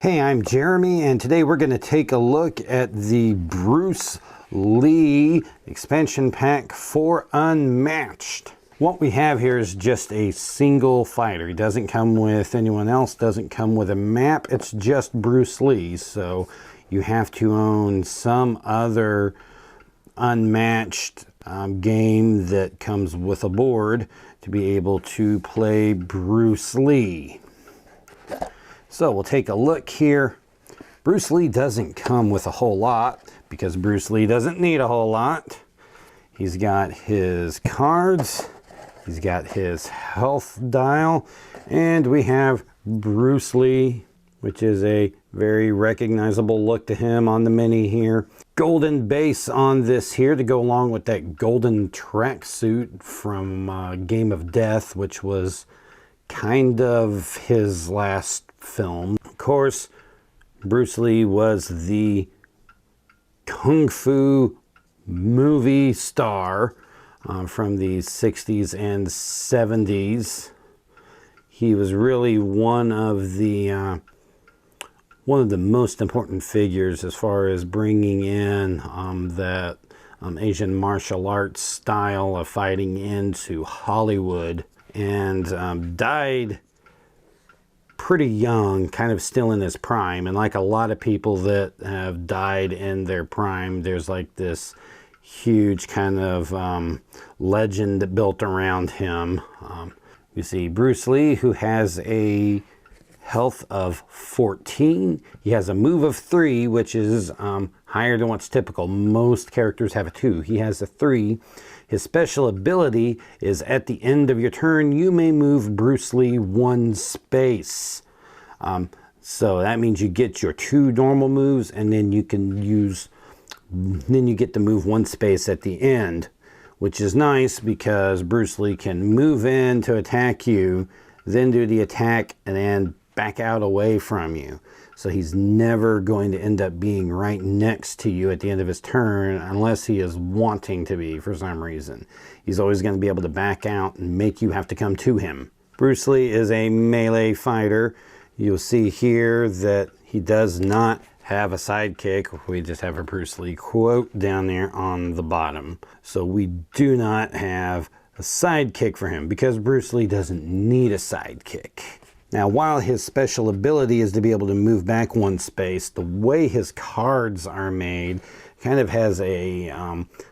Hey, I'm Jeremy, and today we're going to take a look at the Bruce Lee expansion pack for Unmatched. What we have here is just a single fighter. He doesn't come with anyone else, doesn't come with a map. It's just Bruce Lee, so you have to own some other Unmatched game that comes with a board to be able to play Bruce Lee. So we'll take a look here. Bruce Lee doesn't come with a whole lot because Bruce Lee doesn't need a whole lot. He's got his cards, he's got his health dial, and we have Bruce Lee, which is a very recognizable look to him on the mini here. Golden base on this here to go along with that golden tracksuit from Game of Death, which was kind of his last film. Of course, Bruce Lee was the Kung Fu movie star from the 60s and 70s. He was really one of the most important figures as far as bringing in that Asian martial arts style of fighting into Hollywood, and died pretty young, kind of still in his prime. And like a lot of people that have died in their prime, there's like this huge kind of legend built around him. You see Bruce Lee, who has a health of 14. He has a move of 3, which is higher than what's typical. Most characters have a 2. He has a 3. His special ability is at the end of your turn, you may move Bruce Lee 1 space. So that means you get your 2 normal moves, and then you get to move 1 space at the end, which is nice because Bruce Lee can move in to attack you, then do the attack, and then back out away from you. So he's never going to end up being right next to you at the end of his turn unless he is wanting to be for some reason. He's always going to be able to back out and make you have to come to him. Bruce Lee is a melee fighter. You'll see here that he does not have a sidekick. We just have a Bruce Lee quote down there on the bottom. So we do not have a sidekick for him because Bruce Lee doesn't need a sidekick. Now, while his special ability is to be able to move back 1 space, the way his cards are made kind of has a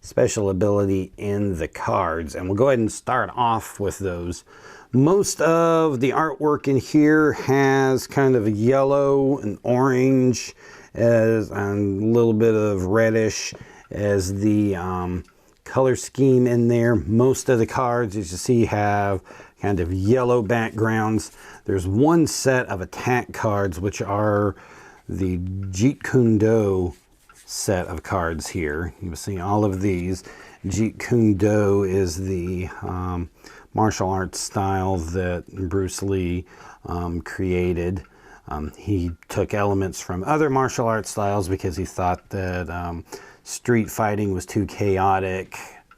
special ability in the cards. And we'll go ahead and start off with those. Most of the artwork in here has kind of a yellow and orange and a little bit of reddish as the color scheme in there. Most of the cards, as you see, have kind of yellow backgrounds. There's 1 set of attack cards, which are the Jeet Kune Do set of cards here. You will see all of these. Jeet Kune Do is the martial arts style that Bruce Lee created. He took elements from other martial arts styles because he thought that street fighting was too chaotic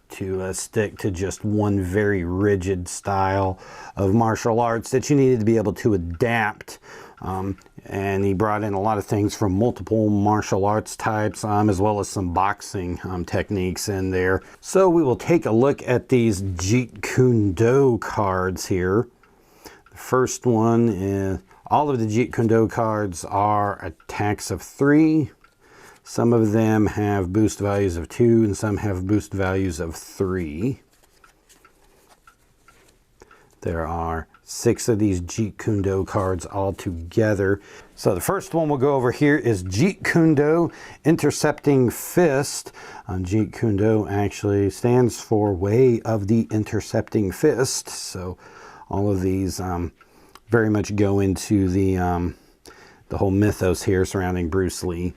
to stick to just one very rigid style of martial arts, that you needed to be able to adapt. And he brought in a lot of things from multiple martial arts types, as well as some boxing techniques in there. So we will take a look at these Jeet Kune Do cards here. The first one is, all of the Jeet Kune Do cards are attacks of 3. Some of them have boost values of 2 and some have boost values of 3. There are 6 of these Jeet Kune Do cards all together. So the first one we'll go over here is Jeet Kune Do Intercepting Fist. Jeet Kune Do actually stands for Way of the Intercepting Fist. So all of these very much go into the whole mythos here surrounding Bruce Lee.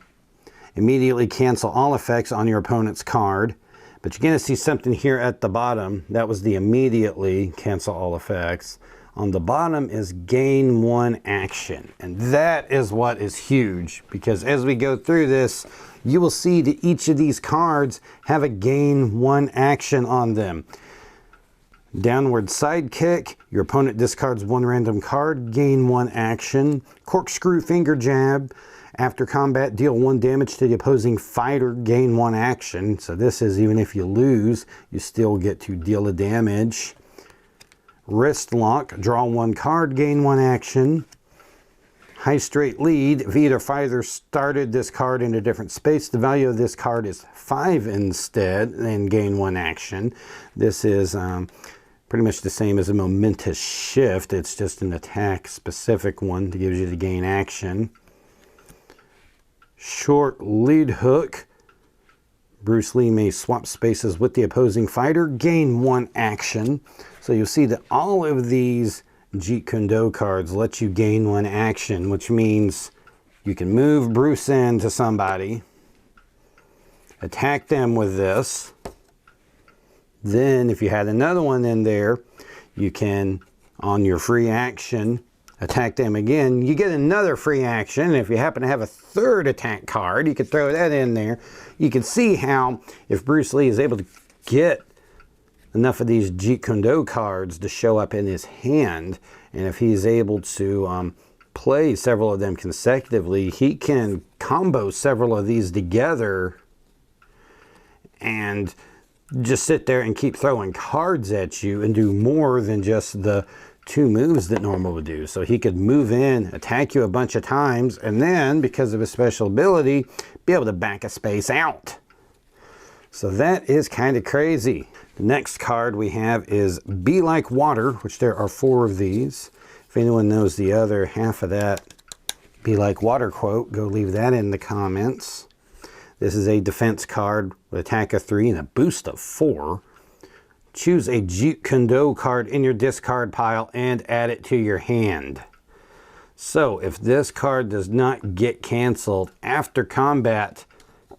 Immediately cancel all effects on your opponent's card. But you're going to see something here at the bottom. That was the immediately cancel all effects. On the bottom is gain 1 action. And that is what is huge, because as we go through this, you will see that each of these cards have a gain 1 action on them. Downward side kick. Your opponent discards 1 random card, gain 1 action. Corkscrew finger jab. After combat, deal 1 damage to the opposing fighter, gain 1 action. So this is even if you lose, you still get to deal a damage. Wrist lock. Draw 1 card, gain 1 action. High straight lead. If either fighter started this card in a different space, the value of this card is 5 instead, and gain 1 action. This is pretty much the same as a momentous shift. It's just an attack specific one that gives you the gain action. Short lead hook. Bruce Lee may swap spaces with the opposing fighter, gain 1 action. So you'll see that all of these Jeet Kune Do cards let you gain 1 action, which means you can move Bruce into somebody, attack them with this. Then if you had another one in there, you can, on your free action, attack them again. You get another free action. If you happen to have a third attack card, you could throw that in there. You can see how if Bruce Lee is able to get enough of these Jeet Kune Do cards to show up in his hand, and if he's able to play several of them consecutively, he can combo several of these together and just sit there and keep throwing cards at you and do more than just the 2 moves that normal would do. So he could move in, attack you a bunch of times, and then, because of his special ability, be able to back a space out. So that is kind of crazy. The next card we have is Be Like Water, which there are 4 of these. If anyone knows the other half of that Be Like Water quote, go leave that in the comments. This is a defense card with attack of 3 and a boost of 4. Choose a Jeet Kune Do card in your discard pile and add it to your hand. So if this card does not get canceled after combat,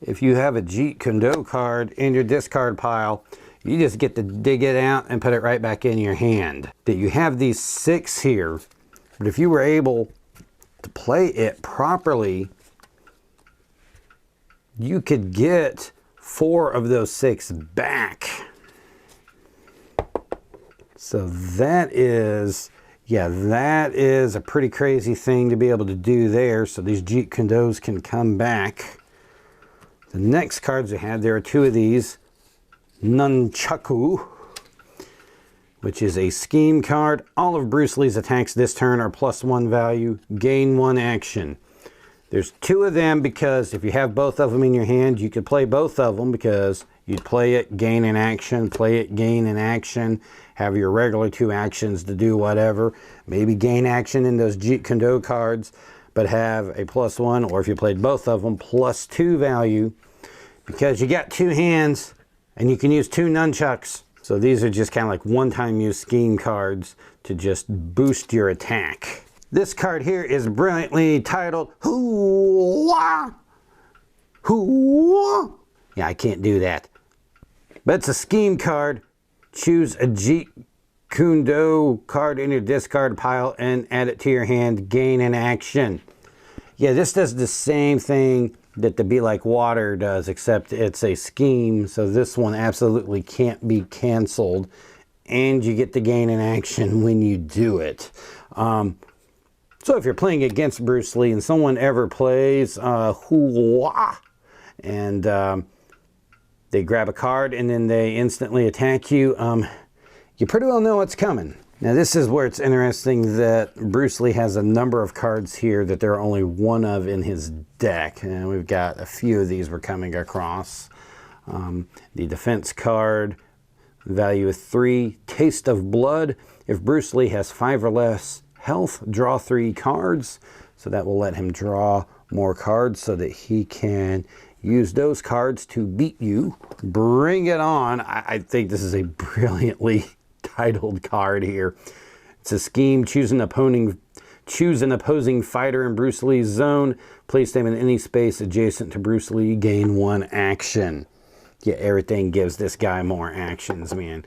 if you have a Jeet Kune Do card in your discard pile, you just get to dig it out and put it right back in your hand. That you have these 6 here, but if you were able to play it properly, you could get 4 of those 6 back. So that is, yeah, that is a pretty crazy thing to be able to do there. So these Jeet Kune Dos can come back. The next cards we have, there are 2 of these. Nunchucks, which is a scheme card. All of Bruce Lee's attacks this turn are +1 value, gain 1 action. There's 2 of them because if you have both of them in your hand, you could play both of them because you'd play it, gain an action, play it, gain an action, have your regular 2 actions to do whatever, maybe gain action in those Jeet Kune Do cards, but have a +1, or if you played both of them, +2 value, because you got 2 hands and you can use 2 nunchucks. So these are just kind of like one-time use scheme cards to just boost your attack. This card here is brilliantly titled Hoo-wah! Hoo-wah! Yeah, I can't do that. But it's a scheme card. Choose a Jeet Kune Do card in your discard pile and add it to your hand. Gain an action. Yeah, this does the same thing that the Be Like Water does, except it's a scheme. So this one absolutely can't be canceled. And you get to gain an action when you do it. So if you're playing against Bruce Lee and someone ever plays Hoo-wah, and they grab a card and then they instantly attack you, you pretty well know what's coming. Now this is where it's interesting that Bruce Lee has a number of cards here that there are only 1 of in his deck. And we've got a few of these we're coming across. The defense card, value of 3, Taste of Blood. If Bruce Lee has 5 or less health, draw 3 cards. So that will let him draw more cards so that he can use those cards to beat you. Bring it on. I think this is a brilliantly titled card here. It's a scheme. Choose an opposing fighter in Bruce Lee's zone. Place them in any space adjacent to Bruce Lee. Gain 1 action. Yeah, everything gives this guy more actions, man.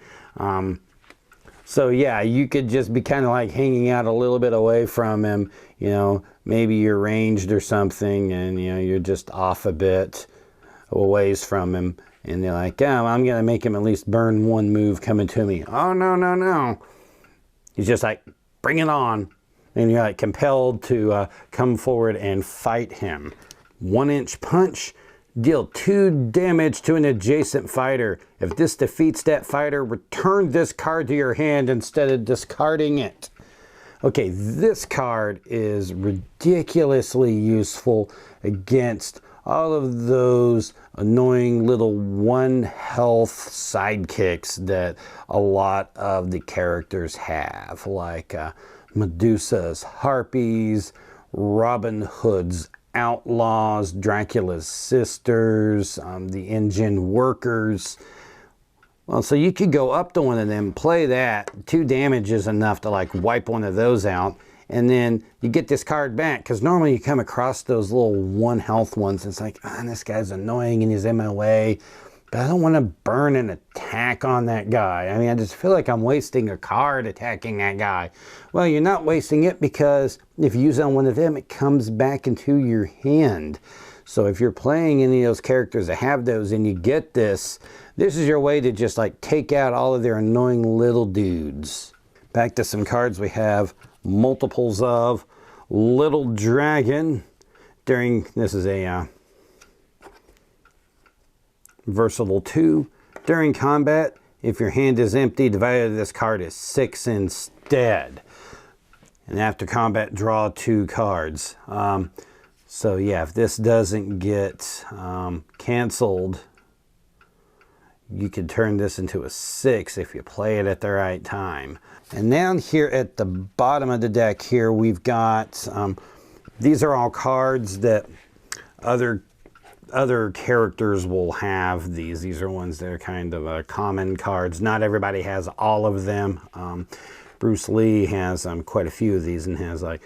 So yeah, you could just be kind of like hanging out a little bit away from him. You know, maybe you're ranged or something and, you know, you're just off a bit, a ways from him. And they're like, oh, I'm going to make him at least burn one move coming to me. Oh, no, no, no. He's just like, bring it on. And you're like compelled to come forward and fight him. 1-inch punch. Deal 2 damage to an adjacent fighter. If this defeats that fighter, return this card to your hand instead of discarding it. Okay, this card is ridiculously useful against all of those annoying little 1 health sidekicks that a lot of the characters have, like Medusa's Harpies, Robin Hood's Outlaws, Dracula's Sisters, the Engine Workers. Well, so you could go up to one of them, play that. 2 damage is enough to like wipe one of those out. And then you get this card back, because normally you come across those little 1 health ones. It's like, this guy's annoying and he's in my way, but I don't want to burn an attack on that guy. I mean, I just feel like I'm wasting a card attacking that guy. Well, you're not wasting it, because if you use it on one of them, it comes back into your hand. So if you're playing any of those characters that have those and you get this, this is your way to just like take out all of their annoying little dudes. Back to some cards we have multiples of. Little Dragon. This is a versatile 2. During combat, if your hand is empty, the value of this card is 6 instead. And after combat, draw 2 cards. So yeah, if this doesn't get canceled, you could turn this into a 6 if you play it at the right time. And down here at the bottom of the deck here, we've got, these are all cards that other characters will have. These are ones that are kind of common cards. Not everybody has all of them. Bruce Lee has quite a few of these and has like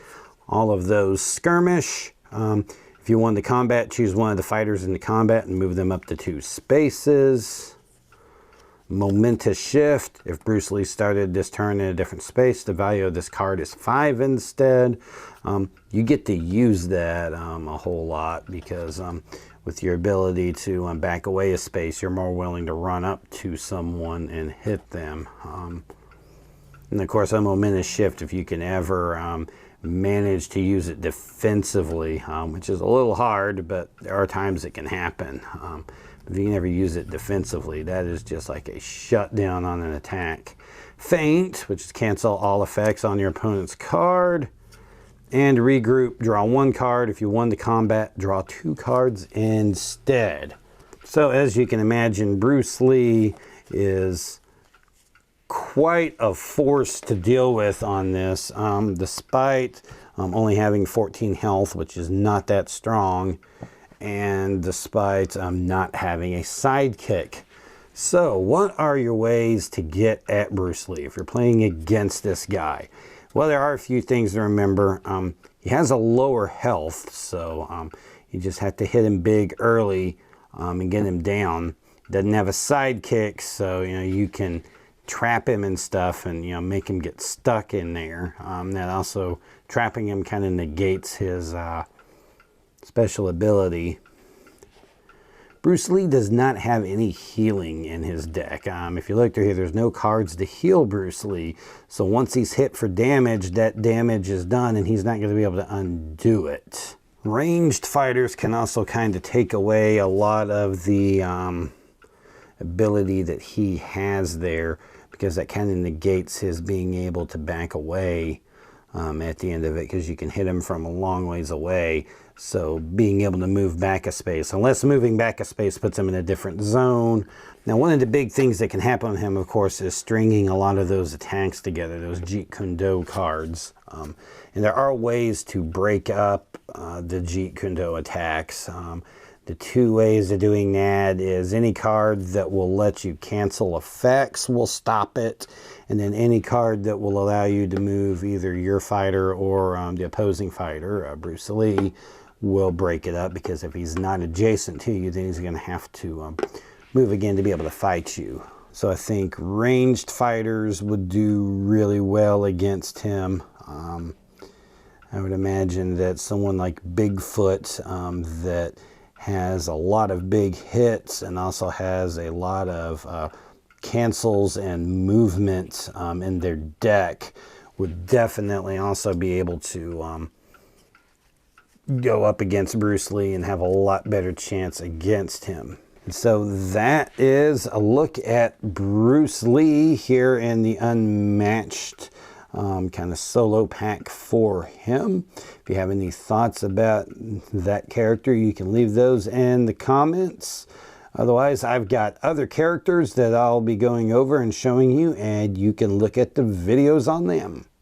all of those. Skirmish. If you won the combat, choose one of the fighters in the combat and move them up to 2 spaces. Momentous Shift. If Bruce Lee started this turn in a different space, the value of this card is 5 instead. You get to use that a whole lot, because with your ability to back away a space, you're more willing to run up to someone and hit them. And of course, a Momentous Shift, if you can ever manage to use it defensively, which is a little hard, but there are times it can happen. If you can ever use it defensively, that is just like a shutdown on an attack. Feint, which is cancel all effects on your opponent's card. And Regroup, draw 1 card. If you won the combat, draw 2 cards instead. So as you can imagine, Bruce Lee is quite a force to deal with on this, despite only having 14 health, which is not that strong, and despite not having a sidekick. So what are your ways to get at Bruce Lee if you're playing against this guy? Well, there are a few things to remember. He has a lower health, so you just have to hit him big early and get him down. Doesn't have a sidekick, so you can trap him and stuff and make him get stuck in there. That also, trapping him kind of negates his special ability. Bruce Lee does not have any healing in his deck. If you look through here, there's no cards to heal Bruce Lee. So once he's hit for damage, that damage is done and he's not going to be able to undo it. Ranged fighters can also kind of take away a lot of the ability that he has there, because that kind of negates his being able to back away at the end of it, because you can hit him from a long ways away. So being able to move back a space, unless moving back a space puts him in a different zone. Now, one of the big things that can happen to him, of course, is stringing a lot of those attacks together, those Jeet Kune Do cards. And there are ways to break up the Jeet Kune Do attacks. The 2 ways of doing that is any card that will let you cancel effects will stop it. And then any card that will allow you to move either your fighter or the opposing fighter, Bruce Lee, will break it up, because if he's not adjacent to you, then he's going to have to move again to be able to fight you. So I think ranged fighters would do really well against him. I would imagine that someone like Bigfoot that has a lot of big hits and also has a lot of cancels and movement in their deck, would definitely also be able to go up against Bruce Lee and have a lot better chance against him. So that is a look at Bruce Lee here in the Unmatched kind of solo pack for him. If you have any thoughts about that character, you can leave those in the comments. Otherwise, I've got other characters that I'll be going over and showing you, and you can look at the videos on them.